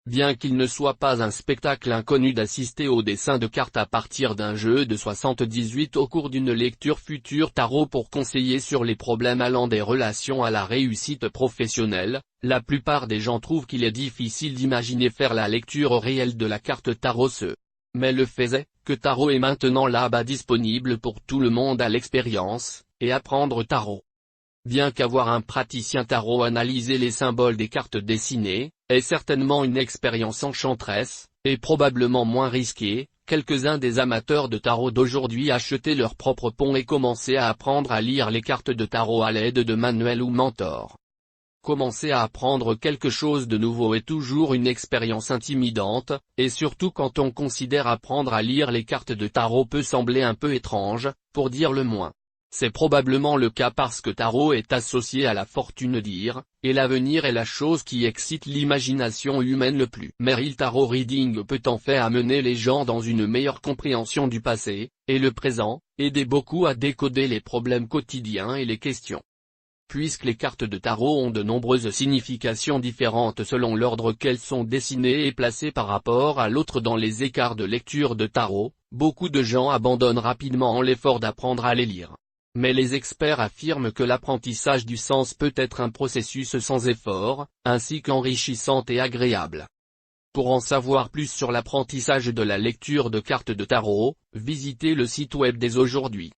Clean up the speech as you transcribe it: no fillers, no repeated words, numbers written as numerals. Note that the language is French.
Bien qu'il ne soit pas un spectacle inconnu d'assister au dessin de cartes à partir d'un jeu de 78 au cours d'une lecture future tarot pour conseiller sur les problèmes allant des relations à la réussite professionnelle, la plupart des gens trouvent qu'il est difficile d'imaginer faire la lecture réelle de la carte tarot. Mais le fait est, que tarot est maintenant là-bas disponible pour tout le monde à l'expérience, et apprendre tarot. Bien qu'avoir un praticien tarot analyser les symboles des cartes dessinées, est certainement une expérience enchanteresse, et probablement moins risquée, quelques-uns des amateurs de tarot d'aujourd'hui achetaient leur propre pont et commençaient à apprendre à lire les cartes de tarot à l'aide de manuels ou mentors. Commencer à apprendre quelque chose de nouveau est toujours une expérience intimidante, et surtout quand on considère apprendre à lire les cartes de tarot peut sembler un peu étrange, pour dire le moins. C'est probablement le cas parce que tarot est associé à la fortune dire, et l'avenir est la chose qui excite l'imagination humaine le plus. Mais le tarot reading peut en fait amener les gens dans une meilleure compréhension du passé, et le présent, aider beaucoup à décoder les problèmes quotidiens et les questions. Puisque les cartes de tarot ont de nombreuses significations différentes selon l'ordre qu'elles sont dessinées et placées par rapport à l'autre dans les écarts de lecture de tarot, beaucoup de gens abandonnent rapidement l'effort d'apprendre à les lire. Mais les experts affirment que l'apprentissage du sens peut être un processus sans effort, ainsi qu'enrichissant et agréable. Pour en savoir plus sur l'apprentissage de la lecture de cartes de tarot, visitez le site web dès aujourd'hui.